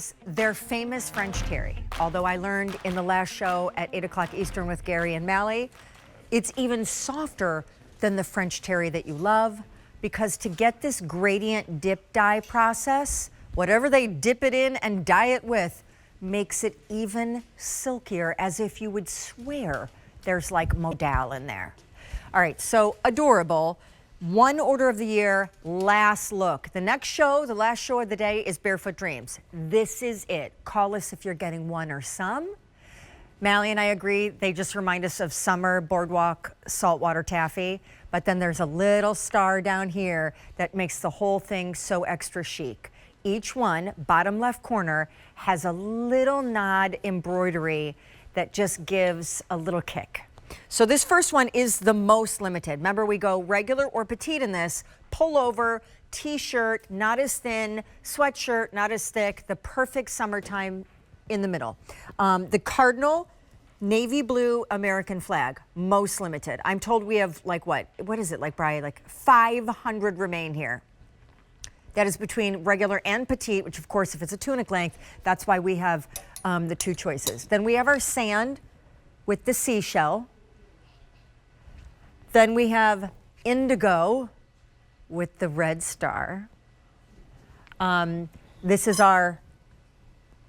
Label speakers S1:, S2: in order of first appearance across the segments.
S1: is their famous French terry. Although I learned in the last show at 8 o'clock Eastern with Gary and Mally, it's even softer than the French terry that you love, because to get this gradient dip dye process, whatever they dip it in and dye it with, makes it even silkier, as if you would swear there's like modal in there. All right, so adorable. One order of the year, last look. The next show, the last show of the day, is Barefoot Dreams. This is it. Call us if you're getting one or some. Mally and I agree, they just remind us of summer boardwalk saltwater taffy, but then there's a little star down here that makes the whole thing so extra chic. Each one, bottom left corner, has a little nod embroidery that just gives a little kick. So this first one is the most limited. Remember, we go regular or petite in this, pullover, t-shirt, not as thin, sweatshirt, not as thick, the perfect summertime in the middle. The cardinal, navy blue American flag, most limited. I'm told we have like what is it, like Brian, like 500 remain here. That is between regular and petite, which of course, if it's a tunic length, that's why we have the two choices. Then we have our sand with the seashell. Then we have indigo with the red star. This is our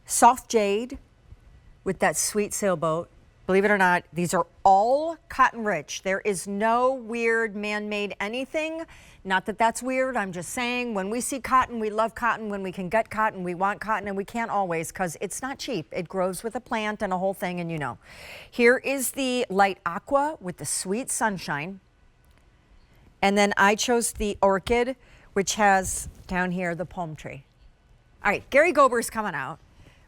S1: soft jade with that sweet sailboat. Believe it or not, these are all cotton rich. There is no weird man-made anything. Not that that's weird, I'm just saying, when we see cotton, we love cotton. When we can get cotton, we want cotton, and we can't always, because it's not cheap. It grows with a plant and a whole thing, and you know. Here is the light aqua with the sweet sunshine. And then I chose the orchid, which has down here the palm tree. All right, Gary Gober's coming out.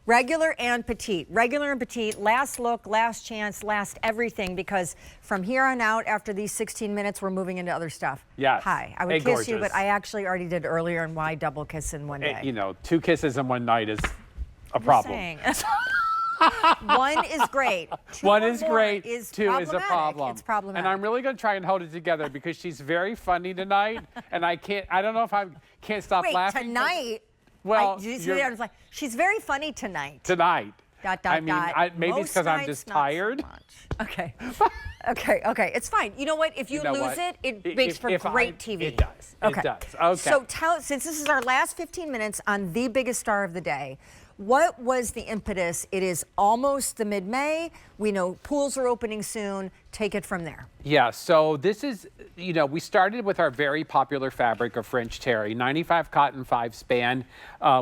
S1: Regular and petite, last look, last chance, last everything, because from here on out, after these 16 minutes, we're moving into other stuff.
S2: Yes.
S1: Hi, I would kiss you, but I actually already did earlier, and why double kiss in one day?
S2: You know, 2 kisses in one night is a problem.
S1: One is great.
S2: One is great. 2 is a problem.
S1: It's problematic.
S2: And I'm really going to try and hold it together because she's very funny tonight, and I don't know if I can't stop laughing.
S1: Tonight?
S2: Well,
S1: she's very funny tonight.
S2: Tonight.
S1: I mean,
S2: maybe it's because I'm just tired.
S1: So okay. Okay. It's fine. You know what? If you lose it, it makes for great TV.
S2: It does.
S1: Okay.
S2: It does. Okay.
S1: So since this is our last 15 minutes on the biggest star of the day, what was the impetus? It is almost the mid-May. We know pools are opening soon. Take it from there.
S2: Yeah, so this is, we started with our very popular fabric of French terry, 95 cotton, 5 span.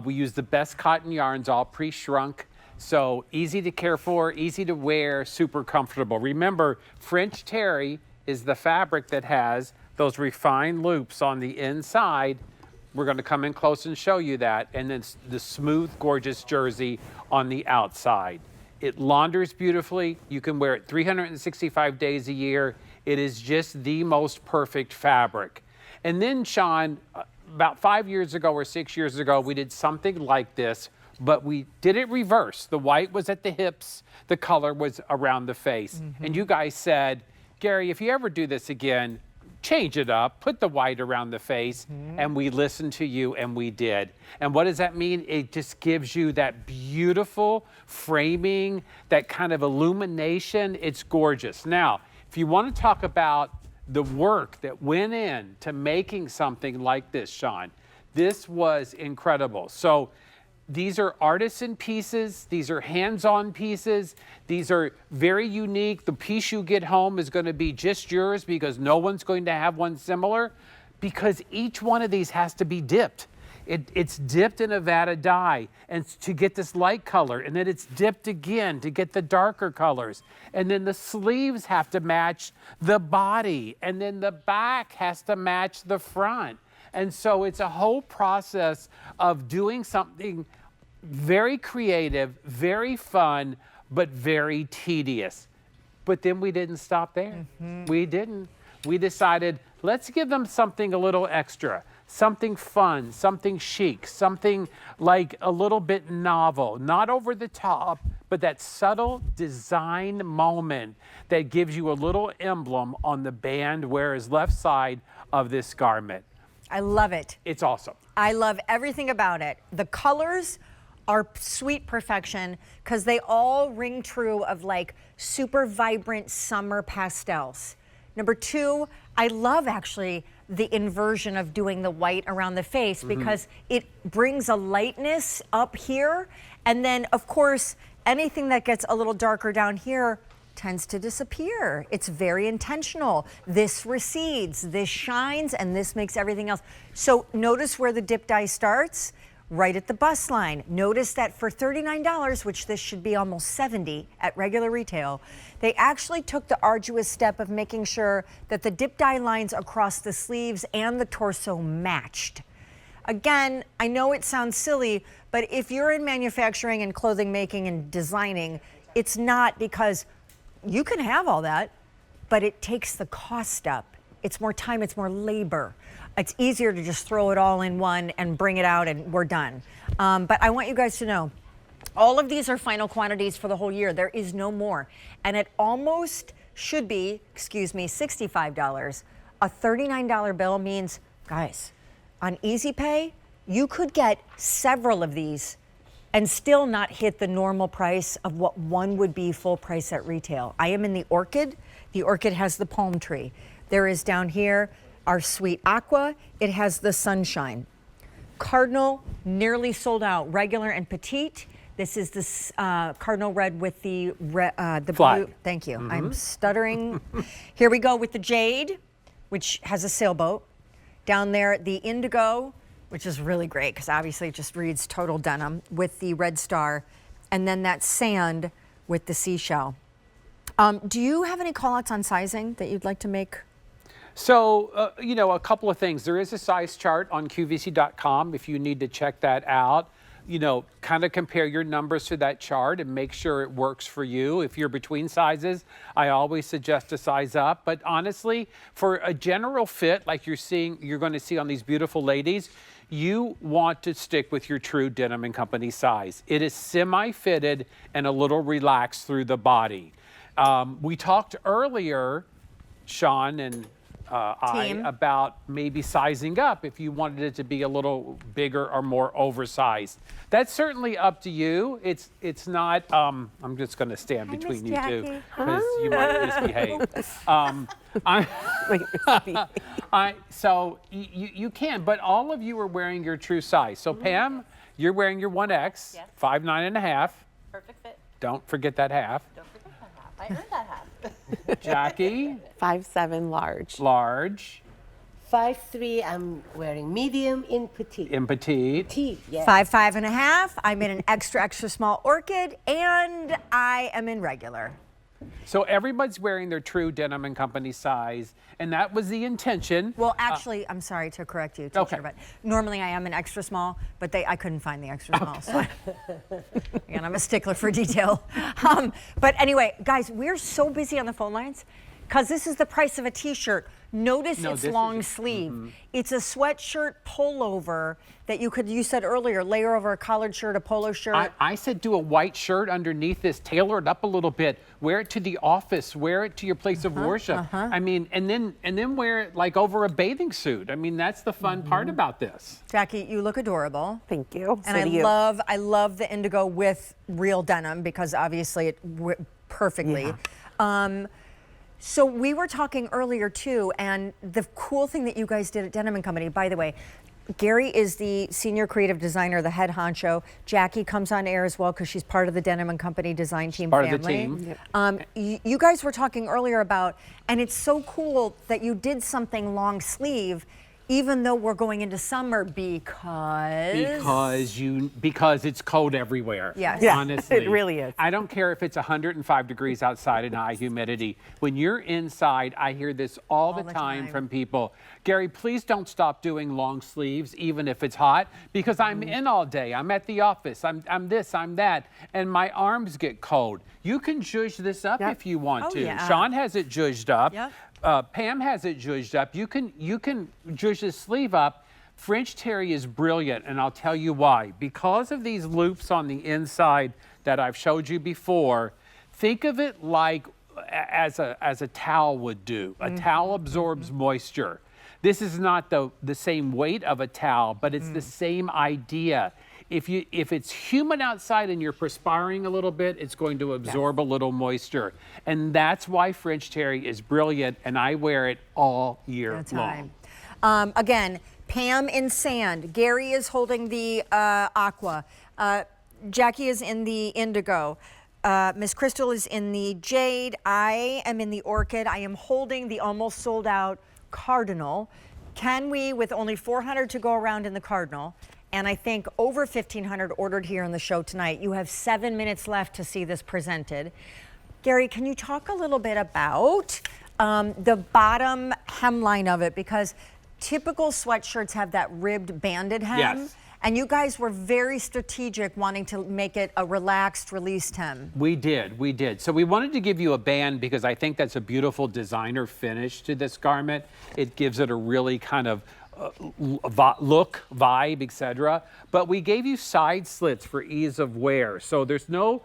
S2: We use the best cotton yarns, all pre-shrunk. So easy to care for, easy to wear, super comfortable. Remember, French terry is the fabric that has those refined loops on the inside. We're going to come in close and show you that. And then the smooth, gorgeous jersey on the outside. It launders beautifully. You can wear it 365 days a year. It is just the most perfect fabric. And then, Sean, about 5 years ago or 6 years ago, we did something like this, but we did it reverse. The white was at the hips. The color was around the face. And you guys said, Gary, if you ever do this again, change it up, put the white around the face, and we listened to you, and we did. And what does that mean? It just gives you that beautiful framing, that kind of illumination. It's gorgeous. Now, if you want to talk about the work that went in to making something like this, Sean, this was incredible. So these are artisan pieces. These are hands-on pieces. These are very unique. The piece you get home is going to be just yours because no one's going to have one similar, because each one of these has to be dipped. It's dipped in a vat of dye and to get this light color, and then it's dipped again to get the darker colors. And then the sleeves have to match the body, and then the back has to match the front. And so it's a whole process of doing something very creative, very fun, but very tedious. But then we didn't stop there. We didn't. We decided, let's give them something a little extra, something fun, something chic, something like a little bit novel, not over the top, but that subtle design moment that gives you a little emblem on the band wearer's left side of this garment.
S1: I love it.
S2: It's awesome.
S1: I love everything about it. The colors are sweet perfection because they all ring true of like super vibrant summer pastels. Number two, I love actually the inversion of doing the white around the face because it brings a lightness up here. And then of course, anything that gets a little darker down here tends to disappear. It's very intentional. This recedes, this shines, and this makes everything else. So notice where the dip dye starts, right at the bust line. Notice that for $39, which this should be almost $70 at regular retail, they actually took the arduous step of making sure that the dip dye lines across the sleeves and the torso matched. Again, I know it sounds silly, but if you're in manufacturing and clothing making and designing, it's not, because you can have all that, but it takes the cost up. It's more time, it's more labor. It's easier to just throw it all in one and bring it out and we're done. But I want you guys to know, all of these are final quantities for the whole year. There is no more. And it almost should be, excuse me, $65. A $39 bill means, guys, on Easy Pay, you could get several of these and still not hit the normal price of what one would be full price at retail. I am in the Orchid. The Orchid has the palm tree. There is down here our Sweet Aqua. It has the Sunshine. Cardinal, nearly sold out, regular and petite. This is the Cardinal Red with the
S2: Flag.
S1: blue. Thank you. I'm stuttering. Here we go with the Jade, which has a sailboat. Down there, the Indigo, which is really great because obviously it just reads total denim, with the Red Star, and then that Sand with the seashell. Do you have any call outs on sizing that you'd like to make?
S2: So, you know, a couple of things. There is a size chart on QVC.com if you need to check that out. You know, kind of compare your numbers to that chart and make sure it works for you. If you're between sizes, I always suggest a size up. But honestly, for a general fit like you're going to see on these beautiful ladies, you want to stick with your true Denim & Company size. It is semi-fitted and a little relaxed through the body. We talked earlier, Sean and I, about maybe sizing up if you wanted it to be a little bigger or more oversized. That's certainly up to you. It's not, I'm just going to stand between you two because you might misbehave. So you can, but all of you are wearing your true size. So Pam, you're wearing your 1X, yes. 5'9½".
S3: Perfect fit.
S2: Don't forget that half.
S3: Don't forget that half. I earned that half.
S2: Jackie?
S4: 5'7" large.
S2: Large.
S5: 5'3", I'm wearing medium in petite.
S2: In petite.
S5: Petite, yeah.
S1: 5'5½". I'm in an extra small Orchid, and I am in regular.
S2: So everybody's wearing their true Denim & Company size, and that was the intention.
S1: Well, actually, I'm sorry to correct you, teacher,
S2: Okay.
S1: but normally I am an extra small, but I couldn't find the extra small. So again, I'm a stickler for detail. But anyway, guys, we're so busy on the phone lines because this is the price of a t-shirt. Notice it's long sleeve. It's a sweatshirt pullover that you said earlier, layer over a collared shirt, a polo shirt.
S2: I said do a white shirt underneath this, tailor it up a little bit, wear it to the office, wear it to your place of worship. I mean, and then wear it like over a bathing suit. I mean, that's the fun part about this.
S1: Jackie, you look adorable.
S4: Thank you.
S1: And I love the indigo with real denim because obviously it perfectly. Yeah. So we were talking earlier too, and the cool thing that you guys did at Denim & Company, by the way, Gary is the senior creative designer, the head honcho. Jackie comes on air as well because she's part of the Denim & Company design team
S2: part
S1: family.
S2: Of the team.
S1: You guys were talking earlier about, and it's so cool that you did something long sleeve, even though we're going into summer because
S2: it's cold everywhere.
S1: Yes.
S4: Yeah,
S2: honestly,
S4: it really is.
S2: I don't care if it's 105 degrees outside and high humidity. When you're inside, I hear this all the time from people. Gary, please don't stop doing long sleeves, even if it's hot, because I'm in all day. I'm at the office. I'm this, I'm that, and my arms get cold. You can zhuzh this up if you want to.
S1: Yeah.
S2: Sean has it zhuzhed up.
S1: Yep.
S2: Pam has it zhuzhed up. You can zhuzh the sleeve up. French terry is brilliant, and I'll tell you why. Because of these loops on the inside that I've showed you before, think of it like as a towel would do. A towel absorbs moisture. This is not the same weight of a towel, but it's the same idea. if it's humid outside and you're perspiring a little bit, it's going to absorb a little moisture. And that's why French terry is brilliant, and I wear it all year
S1: That's
S2: long.
S1: right. Again, Pam in sand. Gary is holding the aqua. Jackie is in the indigo. Miss Crystal is in the jade. I am in the orchid. I am holding the almost sold out cardinal. Can we, with only 400 to go around in the cardinal, and I think over 1,500 ordered here on the show tonight, you have 7 minutes left to see this presented. Gary, can you talk a little bit about the bottom hemline of it? Because typical sweatshirts have that ribbed banded hem.
S2: Yes.
S1: And you guys were very strategic wanting to make it a relaxed, released hem.
S2: We did. So we wanted to give you a band because I think that's a beautiful designer finish to this garment. It gives it a really kind of look, vibe, etc. But we gave you side slits for ease of wear. So there's no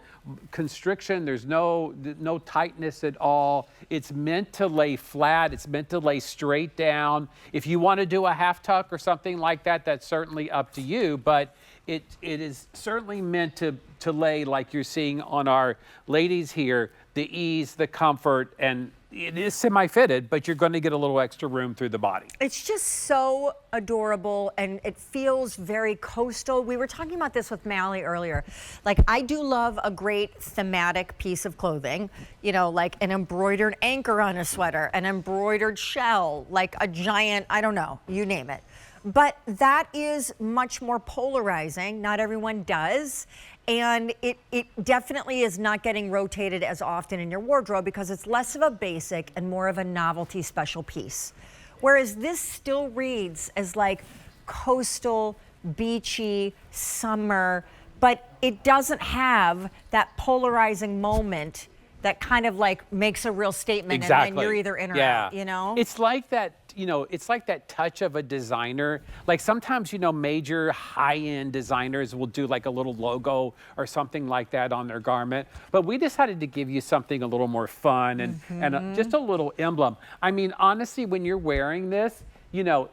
S2: constriction, there's no tightness at all. It's meant to lay flat, it's meant to lay straight down. If you want to do a half tuck or something like that, that's certainly up to you, but it is certainly meant to lay like you're seeing on our ladies here, the ease, the comfort, and it is semi-fitted, but you're going to get a little extra room through the body.
S1: It's just so adorable, and it feels very coastal. We were talking about this with Mally earlier. Like, I do love a great thematic piece of clothing, you know, like an embroidered anchor on a sweater, an embroidered shell, like a giant, I don't know, you name it. But that is much more polarizing. Not everyone does. And it definitely is not getting rotated as often in your wardrobe because it's less of a basic and more of a novelty special piece. Whereas this still reads as like coastal, beachy, summer, but it doesn't have that polarizing moment that kind of like makes a real statement.
S2: Exactly.
S1: And you're either in or out, you know?
S2: It's like that, you know, it's like that touch of a designer. Like sometimes, you know, major high-end designers will do like a little logo or something like that on their garment. But we decided to give you something a little more fun and just a little emblem. I mean, honestly, when you're wearing this, you know,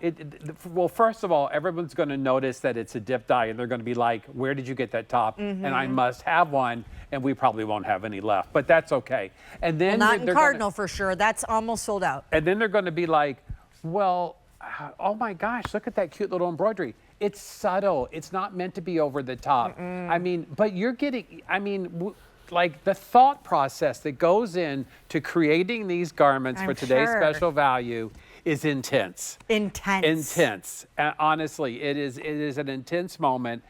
S2: well, first of all, everyone's going to notice that it's a dip dye, and they're going to be like, where did you get that top? And I must have one, and we probably won't have any left, but that's okay. And then
S1: Well, not in Cardinal for sure. That's almost sold out.
S2: And then they're going to be like, well, oh my gosh, look at that cute little embroidery. It's subtle. It's not meant to be over the top. I mean, but you're getting, I mean, like the thought process that goes into creating these garments for today's special value is intense. Intense. Honestly, it is an intense moment.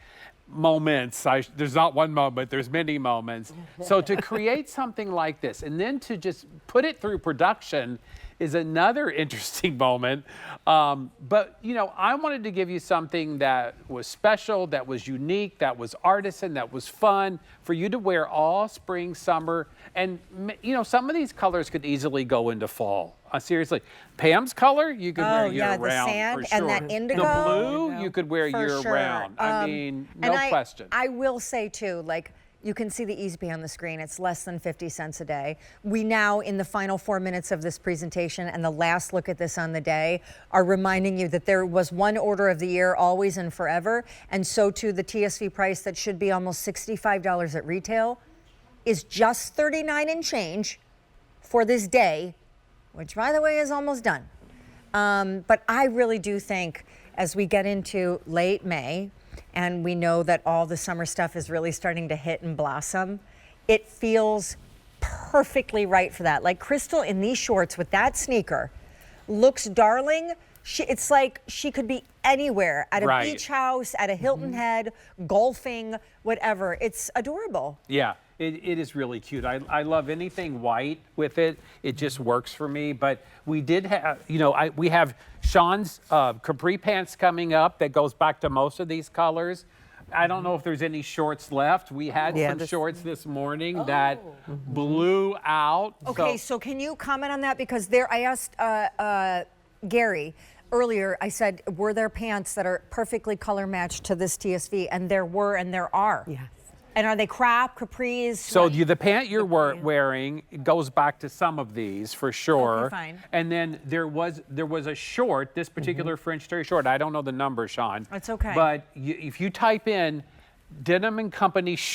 S2: There's not one moment, there's many moments. So to create something like this and then to just put it through production is another interesting moment. But, you know, I wanted to give you something that was special, that was unique, that was artisan, that was fun for you to wear all spring, summer. And, you know, some of these colors could easily go into fall. Seriously. Pam's color, you could wear year-round
S1: the sand
S2: for sure.
S1: and that indigo.
S2: The blue, you could wear
S1: For
S2: year-round.
S1: sure.
S2: I mean, no question.
S1: I will say, too, like, you can see the Easy Pay on the screen. It's less than 50 cents a day. We now, in the final 4 minutes of this presentation and the last look at this on the day, are reminding you that there was one order of the year, always and forever, and so too the TSV price that should be almost $65 at retail is just $39 and change for this day, which, by the way, is almost done. But I really do think as we get into late May, and we know that all the summer stuff is really starting to hit and blossom, it feels perfectly right for that. Like Crystal in these shorts with that sneaker looks darling. It's like she could be anywhere, at a beach house, at a Hilton Head, golfing, whatever. It's adorable.
S2: Yeah. It is really cute. I love anything white with it. It just works for me. But we did have, you know, we have Sean's capri pants coming up that goes back to most of these colors. I don't know if there's any shorts left. We had some shorts this morning that blew out.
S1: Okay, so can you comment on that? Because I asked Gary earlier, I said, were there pants that are perfectly color matched to this TSV? And there were and there are. Yeah. And are they crop, capris?
S2: So the pant you're wearing goes back to some of these for sure.
S1: Okay, fine.
S2: And then there was a short, this particular French terry short. I don't know the number, Sean.
S1: It's okay.
S2: But if you type in Denim and Company short.